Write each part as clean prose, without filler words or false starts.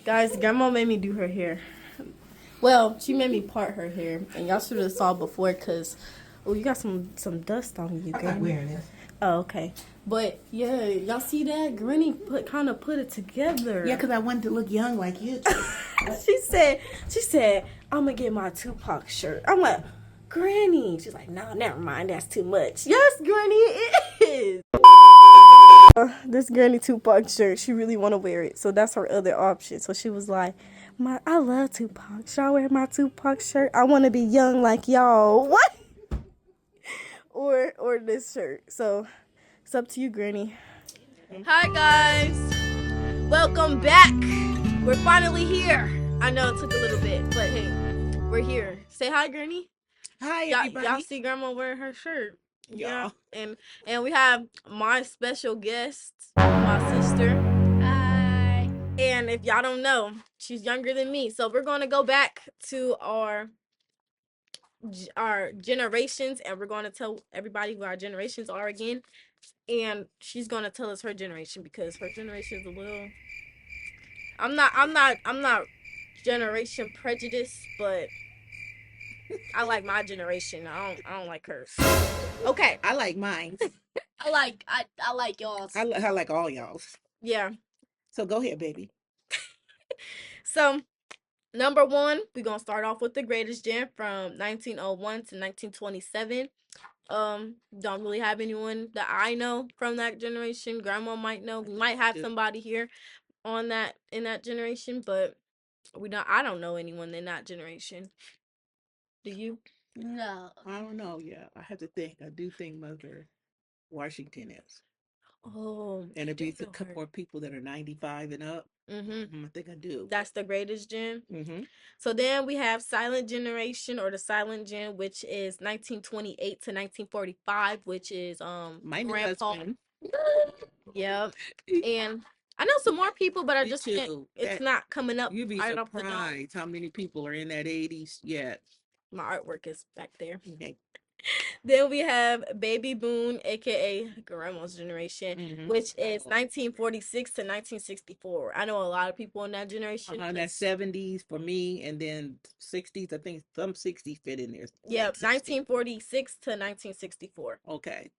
Guys, grandma made me do her hair. Well, she made me part her hair, and y'all should have saw before, cause you got some dust on you. I'm not wearing this. Oh, okay. But yeah, y'all see that? Granny kind of put it together. Yeah, cause I wanted to look young like you. she said, I'm gonna get my Tupac shirt. I'm like, Granny. She's like, no, never mind. That's too much. Yes, Granny, it is. This Granny Tupac shirt, she really want to wear it, so that's her other option. So she was like, I love Tupac. Should I wear my Tupac shirt? I want to be young like y'all. What? Or this shirt. So it's up to you, Granny. Hi guys, welcome back. We're finally here. I know it took a little bit, but hey, we're here. Say hi, Granny. Hi, everybody. Y'all see Grandma wearing her shirt. Yeah. And we have my special guest, my sister. Hi. And if y'all don't know, she's younger than me. So we're going to go back to our generations, and we're going to tell everybody who our generations are again. And she's going to tell us her generation, because her generation is a little... I'm not generation prejudice, but I like my generation. I don't like hers. Okay. I like mine. I like y'all's. I like all y'all's. Yeah. So go ahead, baby. So, number one, we're gonna start off with the greatest gen from 1901 to 1927. Don't really have anyone that I know from that generation. Grandma might know. We might have somebody here in that generation, but I don't know anyone in that generation. Do you? No. I don't know. Yeah, I have to think. I do think Mother Washington is. Oh, And it'd be a couple more people that are 95 and up. I think I do. That's the greatest gen. Mm-hmm. So then we have silent generation, or the silent gen, which is 1928 to 1945, which is My new grandpa. husband. Yep. And I know some more people, but I Me just too. can't. It's not coming up. You'd be right off the dome. surprised how many people are in that 80s yet. My artwork is back there. Okay. Then we have baby boom, aka grandma's generation, which is 1946 to 1964. I know a lot of people in that generation. That's 70s for me, and then 60s. I think some 60s fit in there. Yeah, 1946 to 1964. Okay.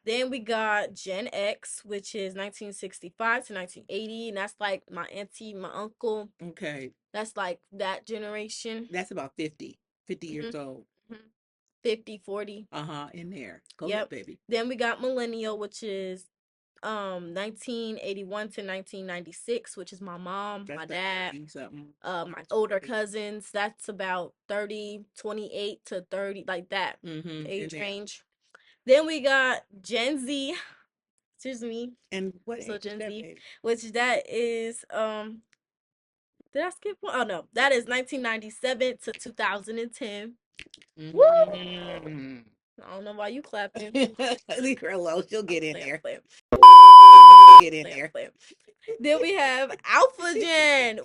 Then we got Gen X, which is 1965 to 1980, and that's like my auntie, my uncle. Okay. That's like that generation. That's about 50 years old. 50, 40. In there. Go ahead, baby. Then we got millennial, which is 1981 to 1996, which is my mom, my dad, my older cousins. That's about 28 to 30, like that age range. Then we got Gen Z. Excuse me. And what so age Gen is that, Z, baby? which that is did I skip one? Oh no, that is 1997 to 2010. Woo! I don't know why you clapping. Leave her alone. She'll get in there. Get in there. Then we have Alpha Gen.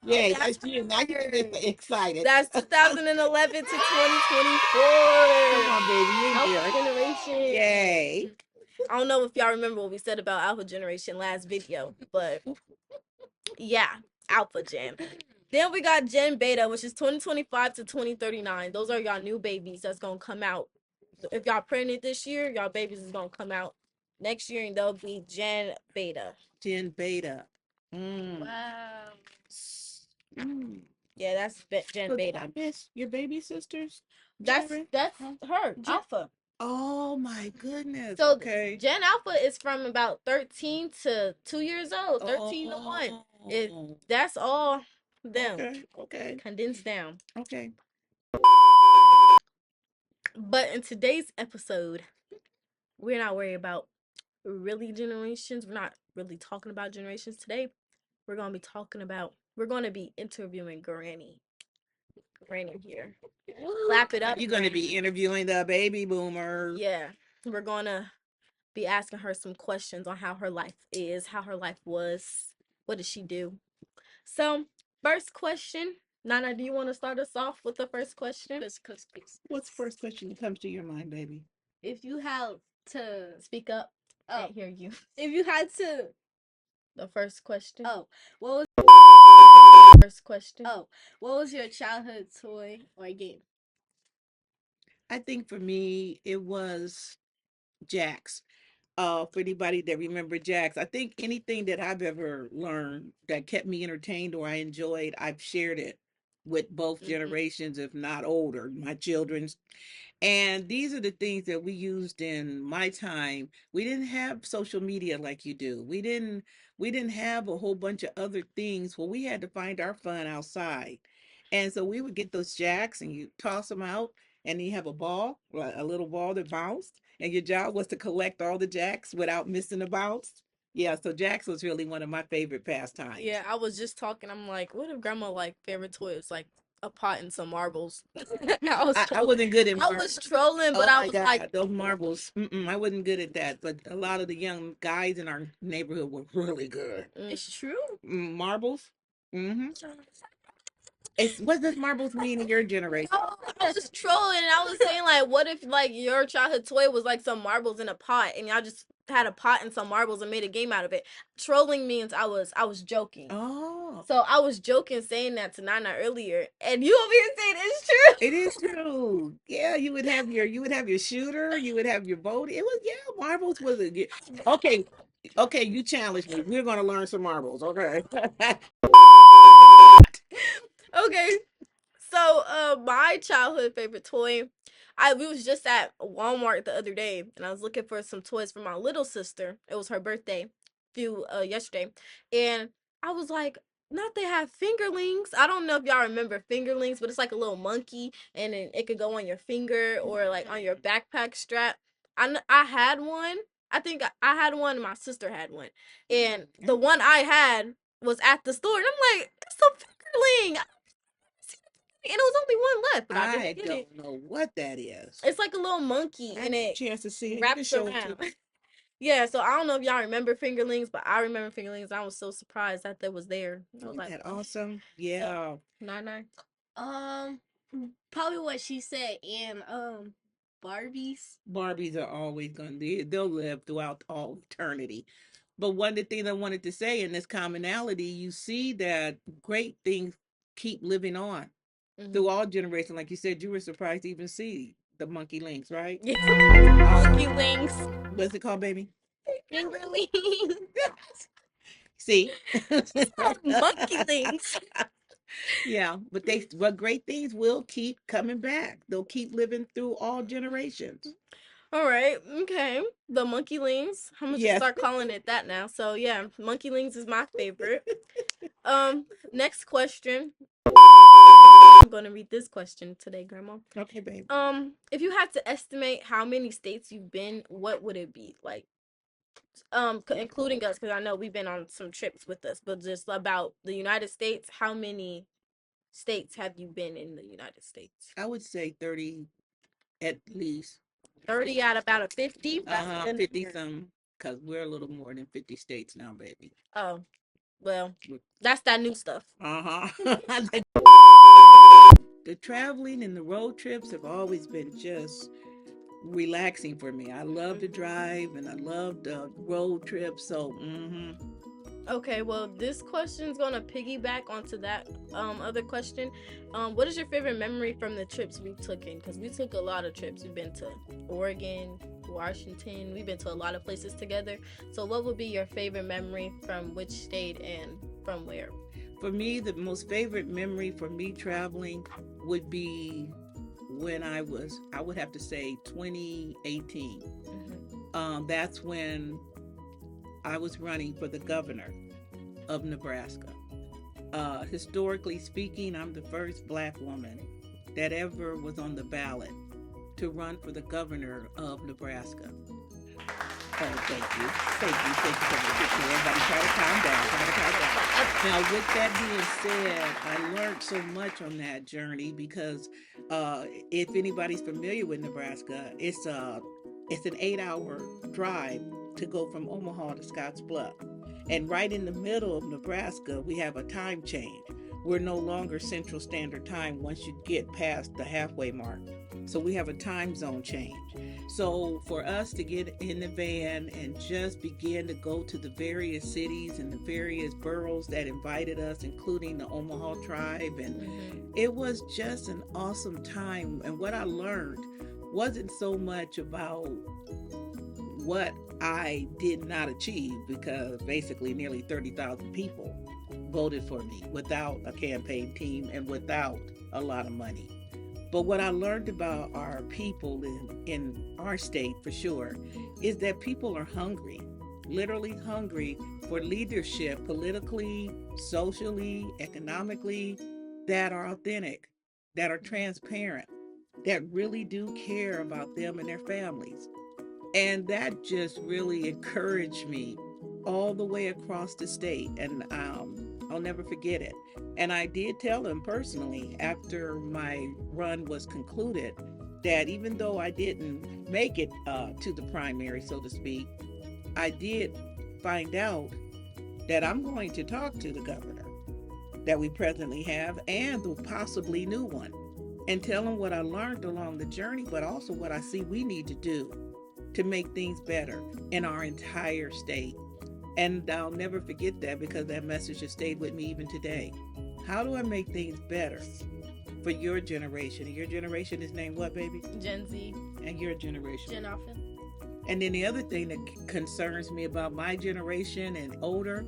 Yeah, now you're excited. That's 2011 to 2024. Come on, baby. You're Alpha Generation. Yay. I don't know if y'all remember what we said about Alpha Generation last video, but yeah, Alpha Gen. Then we got Gen Beta, which is 2025 to 2039. Those are y'all new babies that's gonna come out. If y'all pregnant this year, y'all babies is gonna come out next year, and they'll be Gen Beta. Gen Beta. Wow. Yeah, that's Gen Beta. I miss your baby sisters. That's her, Alpha. Oh my goodness. So okay. Gen Alpha is from about 13 to 2 years old, 13 to 1. That's all them. Okay. Condensed down. Okay. But in today's episode, we're not worried about really generations. We're not really talking about generations today. We're going to be interviewing Granny. Granny here. Clap it up. You're going to be interviewing the baby boomers. Yeah. We're going to be asking her some questions on how her life is, how her life was, what did she do. So, first question. Nana, do you want to start us off with the first question? What's the first question that comes to your mind, baby? If you had to speak up, I can't hear you. If you had to, the first question. Oh, what was question. Oh, what was your childhood toy or game? I think for me, it was Jax. For anybody that remember Jax, I think anything that I've ever learned that kept me entertained or I enjoyed, I've shared it with both Mm-hmm. generations, if not older, my children's. And these are the things that we used in my time. We didn't have social media like you do. We didn't have a whole bunch of other things. Well, we had to find our fun outside. And so we would get those jacks and you toss them out and you have a ball, a little ball that bounced, and your job was to collect all the jacks without missing a bounce. Yeah, so jacks was really one of my favorite pastimes. Yeah, I was just talking. I'm like, what if grandma like favorite toy was like a pot and some marbles? I was I trolling. wasn't good at I was trolling, but Oh I my was like, God, those marbles. I wasn't good at that, but a lot of the young guys in our neighborhood were really good. It's mm. true. Marbles. Mm-hmm. It's what does marbles mean in your generation? Oh, I was trolling and I was saying like, what if like your childhood toy was like some marbles in a pot and y'all just had a pot and some marbles and made a game out of it? Trolling means I was joking. Oh, So I was joking saying that to Nana earlier, and you over here saying it's true. it is true. Yeah, you would have your shooter, you would have your boat. It was, yeah, marbles was a good. Okay, okay, you challenged me. We're gonna learn some marbles. Okay. Okay, so my childhood favorite toy, I we was just at Walmart the other day, and I was looking for some toys for my little sister. It was her birthday, few yesterday, and I was like, not they have fingerlings. I don't know if y'all remember fingerlings, but it's like a little monkey, and then it could go on your finger or like on your backpack strap. I had one. I think I had one. And my sister had one, and the one I had was at the store, and I'm like, it's a fingerling. And it was only one left, but I didn't I get it. don't know what that is. It's like a little monkey I and didn't get a it chance to see it. You can wraps show it to around. me. Yeah, so I don't know if y'all remember fingerlings, but I remember fingerlings. I was so surprised that they was there. I was Isn't like, that oh, awesome? Yeah. nine nine. Um, Probably what she said, and Barbies. Barbies are always going to, they'll live throughout all eternity. But one of the things I wanted to say in this commonality, you see that great things keep living on through Mm-hmm. all generations. Like you said, you were surprised to even see the monkey links, right? Yeah, monkey Uh-huh. lings. What's it called, baby? Fingerlings. See? She said monkey lings. Yeah, but great things will keep coming back. They'll keep living through all generations. All right, okay. The monkey lings. I'm gonna just Yes. start calling it that now. So yeah, monkey lings is my favorite. Next question. I'm gonna read this question today, Grandma. Okay, babe. If you had to estimate how many states you've been, what would it be? Like, including us, because I know we've been on some trips with us, but just about the United States, how many states have you been in the United States? I would say 30 at least. 30 out of about a 50. That's a good 50 number. some, because we're a little more than 50 states now, baby. Oh, well, that's that new stuff. Uh-huh. The traveling and the road trips have always been just relaxing for me. I love to drive and I love the road trips. So, Okay, well, this question is gonna piggyback onto that other question. What is your favorite memory from the trips we took in? Because we took a lot of trips. We've been to Oregon, Washington. We've been to a lot of places together. So, what would be your favorite memory from which state and from where? for me, the most favorite memory for me traveling would be when I would have to say 2018. Mm-hmm. That's when I was running for the governor of Nebraska. Historically speaking, I'm the first black woman that ever was on the ballot to run for the governor of Nebraska. Oh, thank you. Thank you for the picture. Everybody try to calm down. Try to calm down. Now, with that being said, I learned so much on that journey because if anybody's familiar with Nebraska, it's an 8 hour drive to go from Omaha to Scotts Bluff. And right in the middle of Nebraska, we have a time change. We're no longer Central Standard Time once you get past the halfway mark. So we have a time zone change. So for us to get in the van and just begin to go to the various cities and the various boroughs that invited us, including the Omaha tribe, and Mhm. it was just an awesome time. And what I learned wasn't so much about what I did not achieve, because basically nearly 30,000 people voted for me without a campaign team and without a lot of money. But what I learned about our people in our state for sure is that people are hungry, literally hungry for leadership, politically, socially, economically, that are authentic, that are transparent, that really do care about them and their families. And that just really encouraged me all the way across the state. And I'll never forget it. And I did tell him personally after my run was concluded that even though I didn't make it to the primary, so to speak, I did find out that I'm going to talk to the governor that we presently have and the possibly new one, and tell him what I learned along the journey, but also what I see we need to do to make things better in our entire state. And I'll never forget that, because that message has stayed with me even today. How do I make things better for your generation? And your generation is named what, baby? Gen Z. And your generation. Gen Alpha. And then the other thing that concerns me about my generation and older,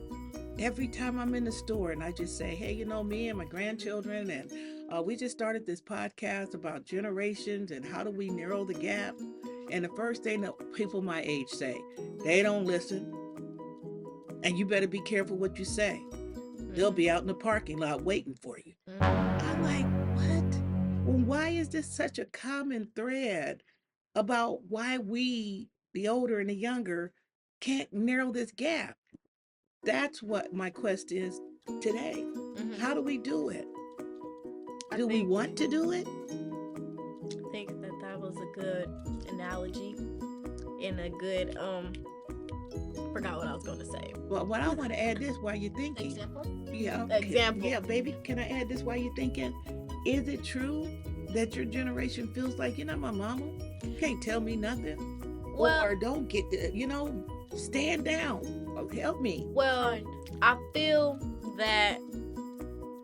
every time I'm in the store and I just say, hey, me and my grandchildren, and we just started this podcast about generations and how do we narrow the gap. And the first thing that people my age say, they don't listen. And you better be careful what you say. They'll be out in the parking lot waiting for you. I'm like, what? Well, why is this such a common thread about why we, the older and the younger, can't narrow this gap? That's what my quest is today. How do we do it? Do we want to do it? I think that was a good analogy and a good forgot what I was going to say. Well, what I want to add this while you're thinking. Example? Yeah. Example. Yeah, baby. Can I add this while you're thinking? Is it true that your generation feels like you're not my mama? You can't tell me nothing. Well, or don't get, stand down. Help me. Well, I feel that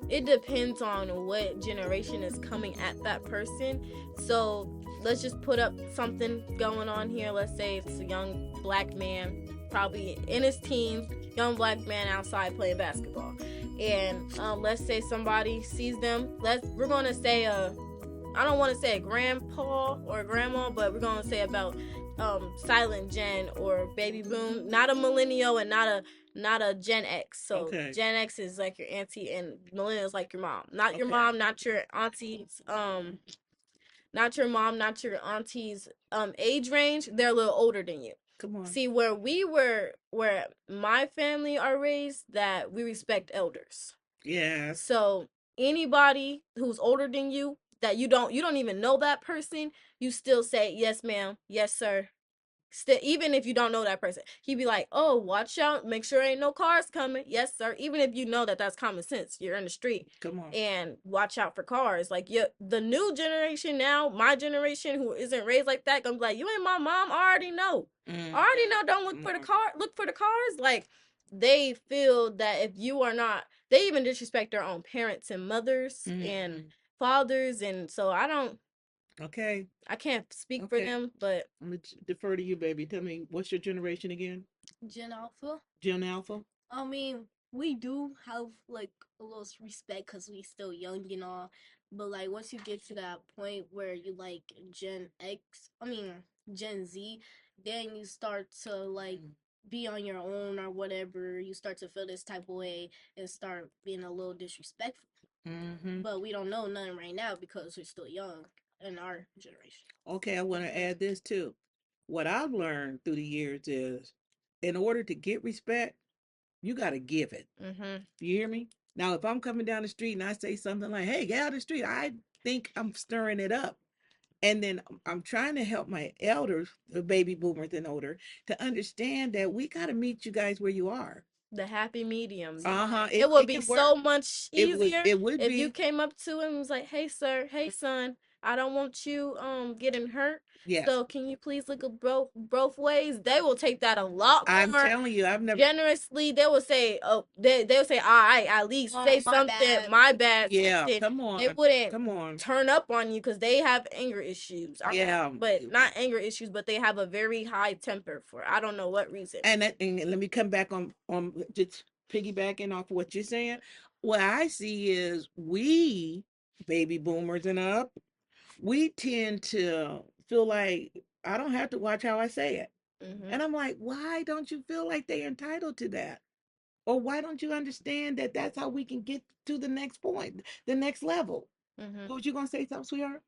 it depends on what generation is coming at that person. So let's just put up something going on here. Let's say it's a young black man, probably in his teens, young black man outside playing basketball. And let's say somebody sees them. We're going to say I don't want to say a grandpa or a grandma, but we're going to say about silent Gen or baby boom, not a millennial and not a Gen X. So okay. Gen X is like your auntie and millennial is like your mom. Not your mom, not your auntie's not your mom, not your auntie's age range. They're a little older than you. Come on. See, where my family are raised, that we respect elders. Yeah. So anybody who's older than you, that you don't even know that person, you still say yes ma'am, yes sir. Still, even if you don't know that person, he'd be like, oh, watch out, make sure ain't no cars coming. Yes sir. Even if you know that that's common sense, you're in the street. Come on. And watch out for cars. Like, the new generation now, my generation who isn't raised like that, gonna be like, you ain't my mom. I already know. I already know. Don't look for the car. Look for the cars. Like, they feel that if you are not, they even disrespect their own parents and mothers and fathers. And so I don't. Okay. I can't speak for them, but I'm gonna defer to you, baby. Tell me, what's your generation again? Gen Alpha. Gen Alpha. I mean, we do have like a little respect because we still young and all, but like once you get to that point where you like Gen Z, then you start to like be on your own or whatever. You start to feel this type of way and start being a little disrespectful. But we don't know nothing right now because we're still young in our generation. Okay, I want to add this too. What I've learned through the years is, in order to get respect, you got to give it. You hear me? Now, if I'm coming down the street and I say something like, hey, get out of the street, I think I'm stirring it up. And then I'm trying to help my elders, the baby boomers and older, to understand that we got to meet you guys where you are. The happy medium. It would be so much easier it would if be. you came up to him and was like, hey, sir, hey, son, I don't want you getting hurt. Yes. So can you please look at both ways? They will take that a lot I'm more telling you, I've never. generously. They will say, oh, they'll say, all right, at least Oh, say my something, bad. my bad, Yeah, something. come They on. wouldn't Come on. turn up on you because they have anger issues. Yeah. But not anger issues, but they have a very high temper for I don't know what reason. And let me come back on just piggybacking off what you're saying. What I see is we baby boomers and up, we tend to feel like I don't have to watch how I say it. Mhm. And I'm like, why don't you feel like they're entitled to that? Or why don't you understand that that's how we can get to the next point, the next level? Mhm. What was you gonna say, something, sweetheart?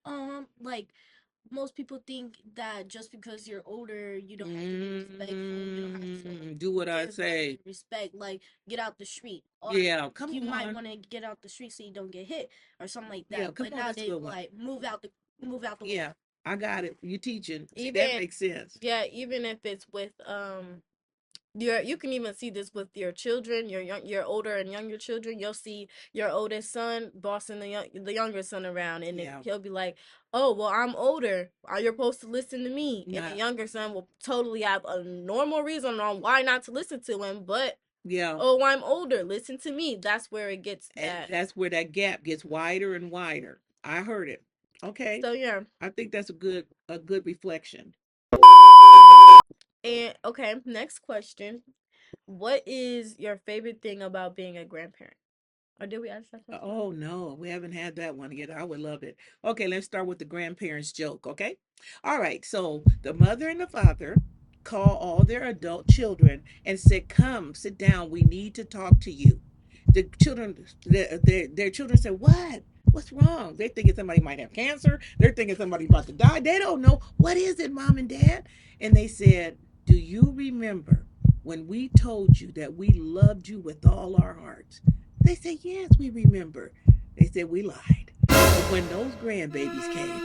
Like most people think that just because you're older, you don't have to be respectful. You don't have to Do what I give them say. respect. Like get out the street, or Yeah, come you might on. want to get out the street so you don't get hit or something like Yeah, that. come But on. now That's a they good one. like move out the way. Yeah, I got it. You teaching. See, that Even makes sense. yeah, even if it's with you can even see this with your children, your older and younger children. You'll see your oldest son bossing the younger son around, and Yeah, he'll be like, "Oh, well, I'm older. You're supposed to listen to me." And the not. younger son will totally have a normal reason on why not to listen to him, but Yeah, oh, I'm older. Listen to me. That's where it gets and that. that's where that gap gets wider and wider. I heard it. Okay, So yeah. I think that's a good reflection. And okay, next question. What is your favorite thing about being a grandparent? Or did we ask that question Oh already? no, we haven't had that one yet. I would love it. Okay, let's start with the grandparents joke, okay? All right, so the mother and the father call all their adult children and said, "Come, sit down. We need to talk to you." The children their children said, "What? What's wrong?" They're thinking somebody might have cancer. They're thinking somebody's about to die. They don't know. What is it, mom and dad? And they said, "Do you remember when we told you that we loved you with all our hearts?" They said, "Yes, we remember." They said, "We lied." But when those grandbabies came,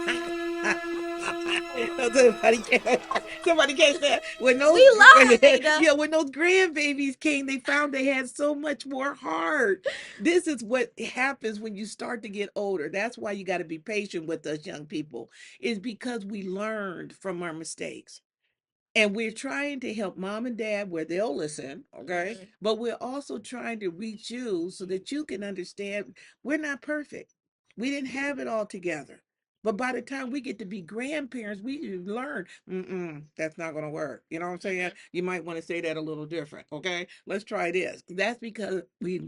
somebody catch that. When those, We lied. yeah, when those grandbabies came, they found they had so much more heart. This is what happens when you start to get older. That's why you got to be patient with us young people, is because we learned from our mistakes. And we're trying to help mom and dad where they'll listen, okay? Mhm. But we're also trying to reach you so that you can understand we're not perfect. We didn't have it all together. But by the time we get to be grandparents, we learn, that's not going to work. You know what I'm saying? Mhm. You might want to say that a little different, okay? Let's try this. That's because we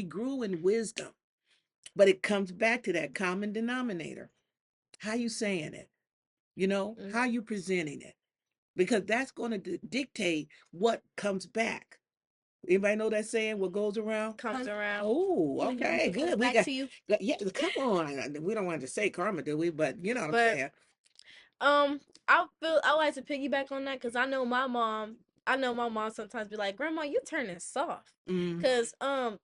grew in wisdom, but it comes back to that common denominator. How you saying it? How Mhm. you presenting it? Because that's going to dictate what comes back. Anybody know that saying? What goes around? Comes around. Oh, okay, Comes good. We back got, to you. yeah. Come on, we don't want to say karma, do we? But you know what I'm But saying. I like to piggyback on that because I know my mom. I know my mom sometimes be like, "Grandma, you turning soft," Mm, because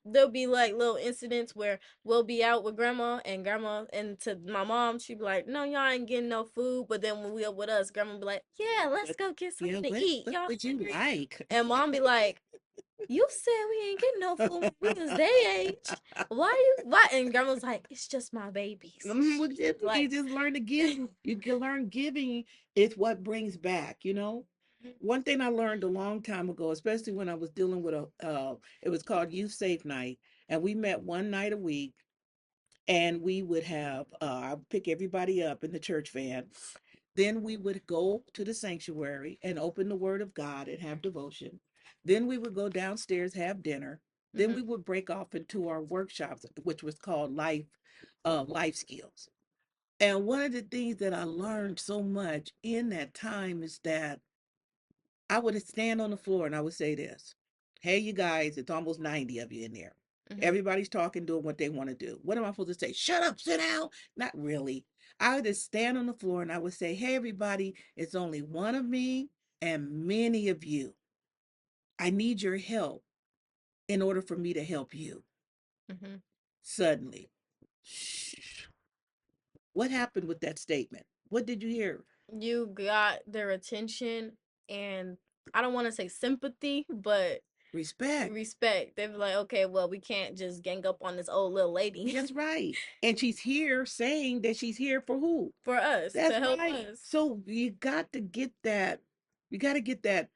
there'll be like little incidents where we'll be out with grandma and to my mom she'd be like, "No, y'all ain't getting no food," but then when we up with us, grandma be like, "Yeah, let's but go get yeah, something to what eat. what Y'all would you hungry?" like? And mom be like, "You said we ain't getting no food when we was their age. Why you why?" And grandma's like, "It's just my babies." Well, you Like, just learn to give. You can learn giving is what brings back. One thing I learned a long time ago, especially when I was dealing with it was called Youth Safe Night, and we met one night a week, and we would have I'd pick everybody up in the church van. Then we would go to the sanctuary and open the Word of God and have devotion. Then we would go downstairs, have dinner. Then mm-hmm, we would break off into our workshops, which was called life skills. And one of the things that I learned so much in that time is that I would stand on the floor and I would say this: "Hey, you guys, it's almost 90 of you in there. mm-hmm, Everybody's talking, doing what they want to do. What am I supposed to say? Shut up, sit down?" Not really. I would just stand on the floor and I would say, "Hey, everybody, it's only one of me and many of you. I need your help in order for me to help you." mm-hmm. Suddenly, shh. What happened with that statement? What did you hear? You got their attention and I don't want to say sympathy, but Respect. Respect. They be like, okay, well, we can't just gang up on this old little lady. That's right. And she's here saying that she's here for who? For us, That's to help right. us. So you got to get that. You got to get that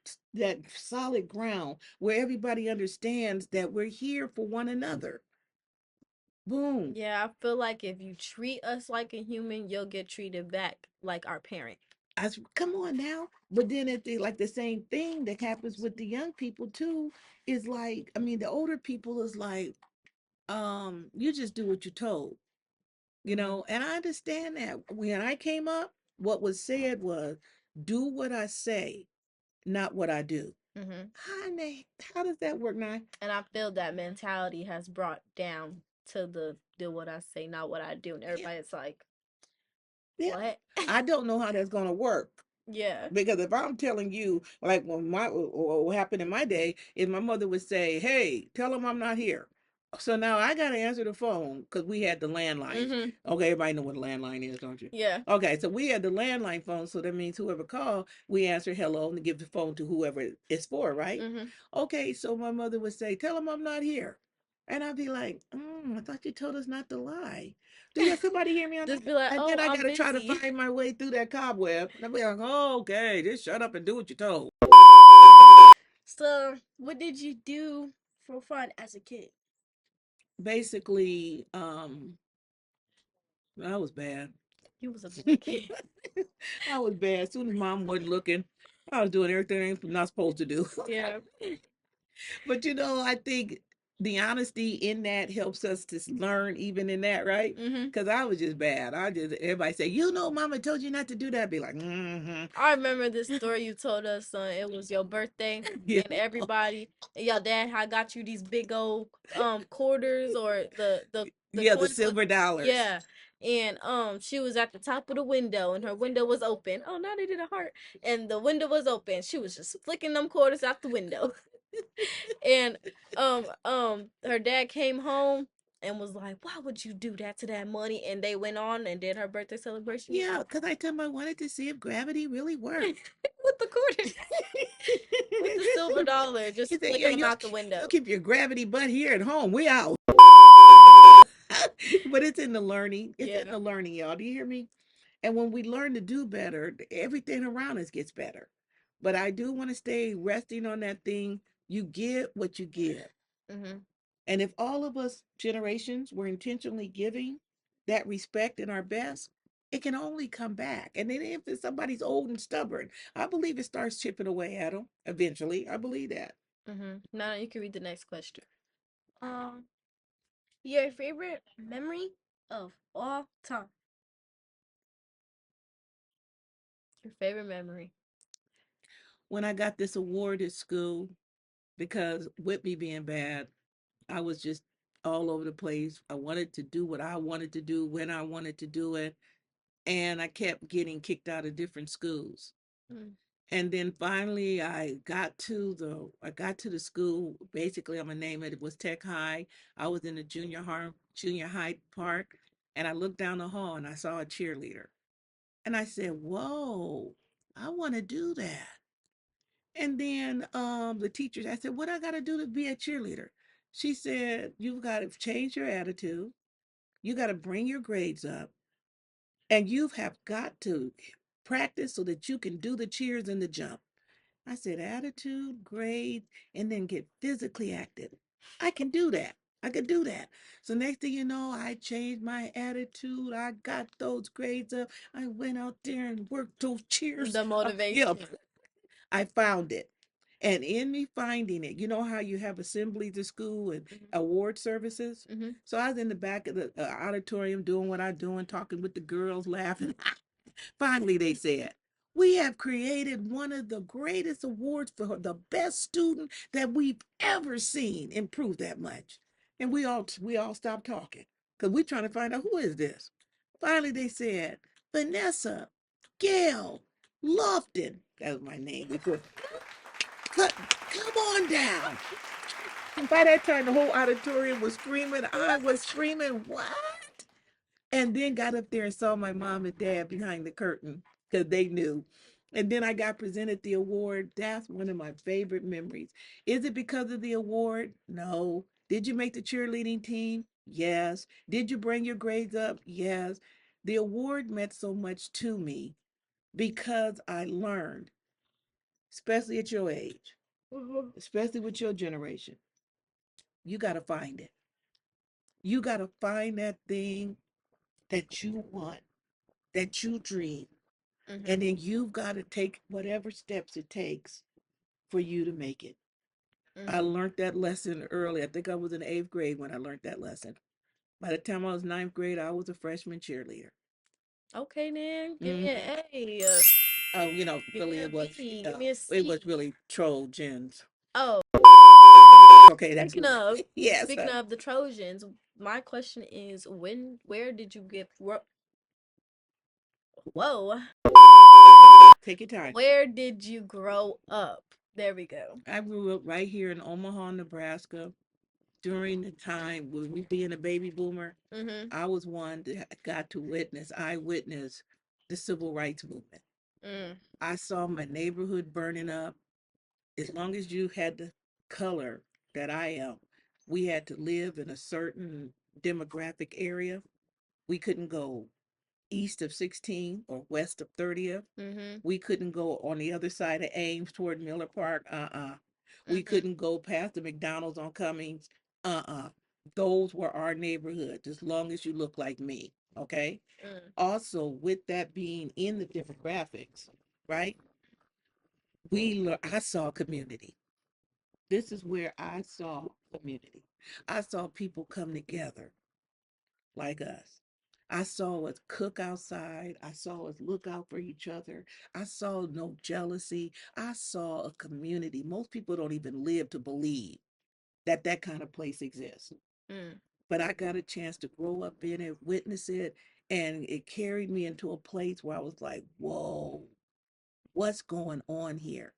solid ground where everybody understands that we're here for one another. Boom. Yeah, I feel like if you treat us like a human, you'll get treated back like our parent. Come on now. But then at like the same thing that happens with the young people too is like, I mean, the older people is like, you just do what you're told, Mm-hmm. and I understand that. When I came up, what was said was, do what I say, not what I do. Mm-hmm. How does that work now? And I feel that mentality has brought down to the do what I say, not what I do. And Yeah, everybody's like, yeah. what? I don't know how that's gonna work. Yeah. Because if I'm telling you, like when what happened in my day, is my mother would say, "Hey, tell them I'm not here." So now I got to answer the phone because we had the landlines. Mm-hmm. Okay, everybody know what a landline is, don't you? Yeah. Okay, so we had the landline phone, so that means whoever called, we answer hello and give the phone to whoever it's for, right? Mm-hmm. Okay, so my mother would say, "Tell them I'm not here," and I'd be like, "I thought you told us not to lie." Do you somebody hear me on that? Just be like, And then oh, I I'm gotta try to busy. find my way through that cobweb. And I'll be like, oh, okay, just shut up and do what you're told. So, what did you do for fun as a kid? Basically, I was bad. You was a bad kid. I was bad. As soon as mom wasn't looking, I was doing everything I'm not supposed to do. Yeah. But I think the honesty in that helps us to learn even in that, right? Mm-hmm. Because I was just bad. Everybody say, mama told you not to do that. I'd be like, mm-hmm. I remember this story you told us. It was your birthday, Yeah. and everybody, and your dad had got you these big old quarters or the Yeah, the coins with, silver dollars. yeah. And she was at the top of the window, and her window was open. Oh, now they did a heart, and the window was open. She was just flicking them quarters out the window, and her dad came home and was like, "Why would you do that to that money?" And they went on and did her birthday celebration Yeah, because I told him I wanted to see if gravity really worked. with the quarters. With the silver dollar, He just said, "Yeah, flicking them you out the you window. keep your gravity butt here at home. We out." But it's in the learning. It's in Yeah. the learning, y'all. Do you hear me? And when we learn to do better, everything around us gets better. But I do want to stay resting on that thing. You get what you give. Mhm. And if all of us generations were intentionally giving that respect in our best, it can only come back. And then if somebody's old and stubborn, I believe it starts chipping away at them eventually. I believe that. Mhm. Now you can read the next question. Um, your favorite memory of all time? Your favorite memory. When I got this award at school, because with me being bad, I was just all over the place. I wanted to do what I wanted to do when I wanted to do it. And I kept getting kicked out of different schools. Mm. And then finally I got to the school. Basically, I'm gonna name it. It was Tech High. I was in the junior high part, and I looked down the hall and I saw a cheerleader. And I said, "Whoa, I want to do that." And then the teacher, I said, "What I got to do to be a cheerleader?" She said, "You've got to change your attitude. You got to bring your grades up, and you have got to practice so that you can do the cheers and the jump." I said, attitude, grade, and then get physically active. I can do that. I could do that. So next thing you know, I changed my attitude. I got those grades up. I went out there and worked those cheers. The Yeah, motivation. I found it. And in me finding it, you know how you have assemblies at school and Mhm. award services? Mhm. So I was in the back of the auditorium doing what I'm doing, talking with the girls, laughing. Finally, they said, "We have created one of the greatest awards for the best student that we've ever seen improve that much." And we all stopped talking because we're trying to find out who is this. Finally, they said, "Vanessa Gail Lofton." That was my name. Come on down. And by that time, the whole auditorium was screaming. I was screaming, "What?" And then got up there and saw my mom and dad behind the curtain because they knew. And then I got presented the award. That's one of my favorite memories. Is it because of the award? No. Did you make the cheerleading team? Yes. Did you bring your grades up? Yes. The award meant so much to me because I learned, especially at your age, especially with your generation, you got to find it. You got to find that thing that you want, that you dream. And Mhm. then you've got to take whatever steps it takes for you to make it. I Mhm. learned that lesson early. I think I was in eighth grade when I learned that lesson. By the time I was ninth grade, I was a freshman cheerleader. Okay, then give me Hmm. an A. Oh, Give me really, a it was, B. Give me a it was C. really Trojans. Oh, Okay, that's speaking of yes. speaking of the Trojans, my question is where did you get whoa, Take your time. where did you grow up? There we go. I grew up right here in Omaha, Nebraska. During the time when we being a baby boomer, Mhm. I was one that got to I witnessed the civil rights movement. Mm. I saw my neighborhood burning up. As long as you had the color that I am, we had to live in a certain demographic area. We couldn't go east of 16 or west of 30th. Mhm. We couldn't go on the other side of Ames toward Miller Park. We Mhm. couldn't go past the McDonald's on Cummings. Those were our neighborhoods as long as you look like me. Okay. Mm. Also, with that being in the demographics, right? I saw community. This is where I saw community. I saw people come together like us. I saw us cook outside. I saw us look out for each other. I saw no jealousy. I saw a community. Most people don't even live to believe that that kind of place exists. Mm. But I got a chance to grow up in it, witness it, and it carried me into a place where I was like, whoa, what's going on here?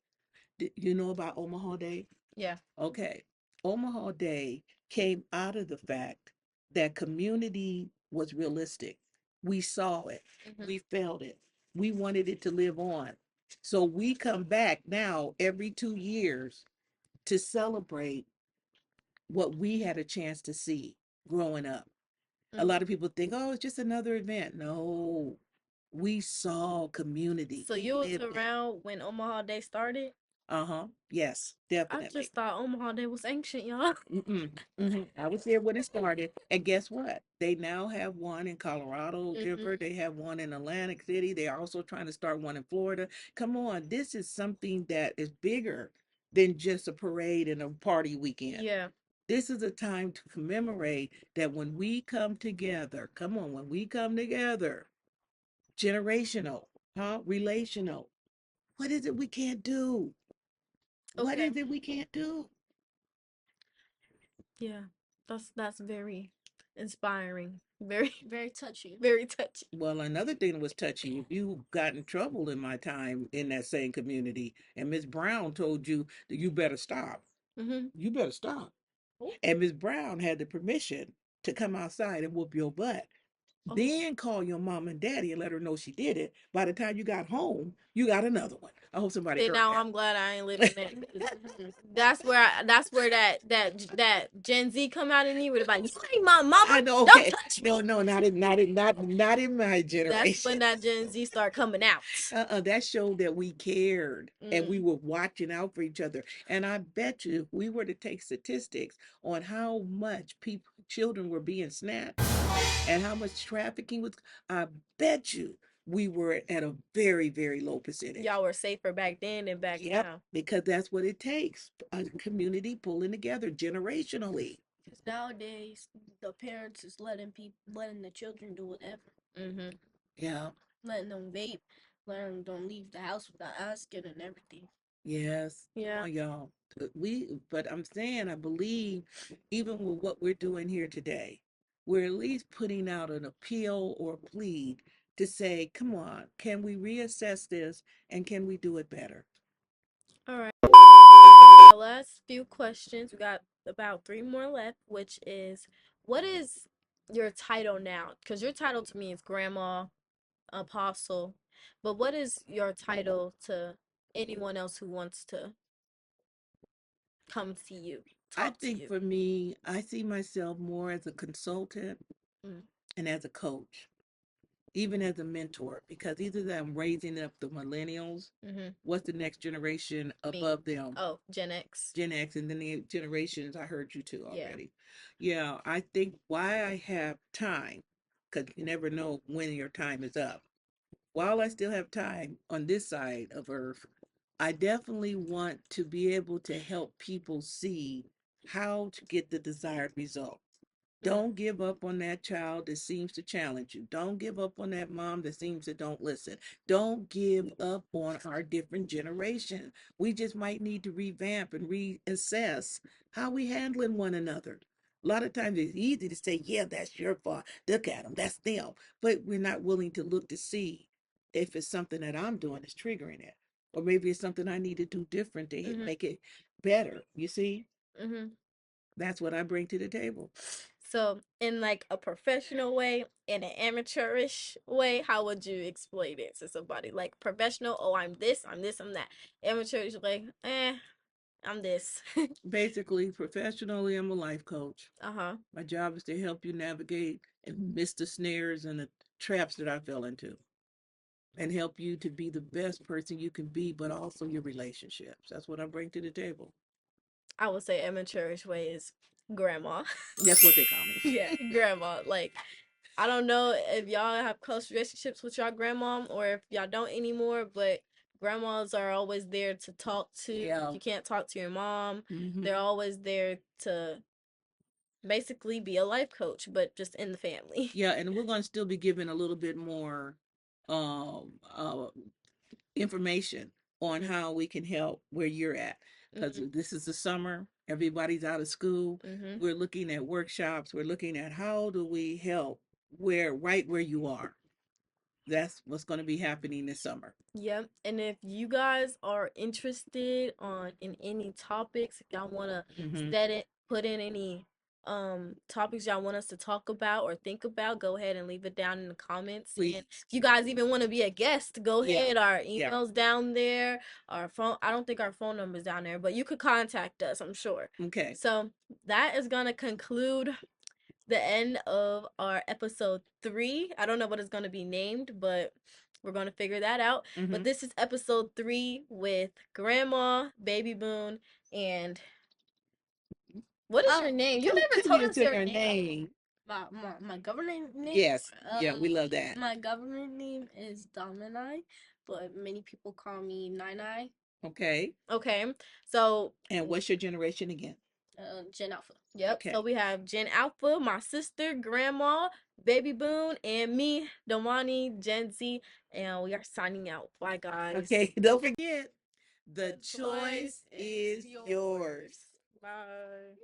You know about Omaha Day? Yeah. Okay. Omaha Day came out of the fact that community was realistic. We saw it, Mhm. we felt it, we wanted it to live on. So we come back now every 2 years to celebrate what we had a chance to see growing up. A Mm. lot of people think, oh, it's just another event. No, we saw community, So we you was lived it. around when Omaha Day started? Uh-huh. Yes, I definitely. just thought Omaha Day was ancient, y'all. Mm-mm, I was there when it started. And guess what? They now have one in Colorado, Denver. Mhm. They have one in Atlantic City. They're also trying to start one in Florida. Come on, this is something that is bigger than just a parade and a party weekend. Yeah. This is a time to commemorate that when we come together, come on, when we come together, generational, relational, what is it we can't do? What Okay. is it we can't do? Yeah. That's very inspiring. Very Very touching. very touching. Well, another thing that was touchy, if you got in trouble in my time in that same community and Miss Brown told you that you better stop, Mhm. you better stop. And Miss Brown had the permission to come outside and whoop your butt. Oh. Then call your mom and daddy and let her know she did it. By the time you got home, you got another one. I hope somebody See, heard now that. I'm glad I ain't living that. 'Cause that's where that Gen Z come out in me with like, you ain't my mama. I know, Don't okay. touch No, me. no, not in my That's generation. when that Gen Z start coming out. That showed that we cared and we Mm. were watching out for each other. And I bet you, if we were to take statistics on how much children were being snatched and how much trafficking was, I bet you we were at a very, very low percentage. Y'all were safer back then than back Yep, now. because that's what it takes, a community pulling together generationally. Because nowadays, the parents is letting the children do whatever, Mhm. Yeah. letting them vape, letting them don't leave the house without asking and everything. Yes, come Yeah. on, y'all. But I'm saying, I believe, even with what we're doing here today, we're at least putting out an appeal or a plea to say, come on, can we reassess this and can we do it better? All right. Our last few questions. We got about three more left, which is, what is your title now? Because your title to me is grandma, apostle. But what is your title to anyone else who wants to come see you, I talk to think you? for me, I see myself more as a consultant Mm, and as a coach, even as a mentor, because either that I'm raising up the millennials, mm-hmm. what's the next generation Me. above them, Oh, Gen X. Gen X, and then the generations, I heard you too Yeah. already. Yeah, I think why I have time, because you never know when your time is up. While I still have time on this side of Earth, I definitely want to be able to help people see how to get the desired result. Mm, Don't give up on that child that seems to challenge you. Don't give up on that mom that seems to don't listen. Don't give up on our different generation. We just might need to revamp and reassess how we handling one another. A lot of times it's easy to say, yeah, that's your fault. Look at them, that's them. But we're not willing to look to see if it's something that I'm doing that's triggering it. Or maybe it's something I need to do different to mm-hmm. make it better. You see, Mm-hmm. that's what I bring to the table. So, in like a professional way, in an amateurish way, how would you explain it to somebody? Like professional, oh, I'm this, I'm this, I'm that. Amateurish, like, I'm this. Basically, professionally, I'm a life coach. Uh-huh. My job is to help you navigate and miss the snares and the traps that I fell into and help you to be the best person you can be, but also your relationships. That's what I bring to the table. I would say amateurish way is grandma. That's what they call me. Yeah, grandma. Like, I don't know if y'all have close relationships with your grandma or if y'all don't anymore, but grandmas are always there to talk to. Yeah. If you can't talk to your mom, Mm-hmm. they're always there to basically be a life coach, but just in the family. Yeah, and we're going to still be giving a little bit more um, uh, information on Mm-hmm. how we can help where you're at. Because Mm-hmm. this is the summer, everybody's out of school. Mm-hmm. We're looking at workshops, we're looking at how do we help right where you are. That's what's going to be happening this summer. Yep. And if you guys are interested on in any topics, if y'all wanna Mm-hmm. set it, put in any topics y'all want us to talk about or think about, go ahead and leave it down in the comments. And Please. if you guys even want to be a guest, go Yeah. ahead. Our Yeah. email's down there, our phone, I don't think our phone number's down there, but you could contact us, I'm sure. Okay. So that is gonna conclude the end of our episode 3. I don't know what it's going to be named, but we're going to figure that out. Mm-hmm. But this is episode 3 with Grandma, Baby Boone, and what is your name? You never told Continue us to your your name. name. My government name. Yes. Yeah, we love that. My government name is Domini, but many people call me Nine. Okay. Okay. So, And what's your generation again? Gen Alpha. yep. Okay. So we have Gen Alpha, my sister, Grandma, Baby Boone, and me, Domani, Gen Z, and we are signing out. Bye, guys. Okay. Don't forget, the The choice choice is is yours. yours. Bye.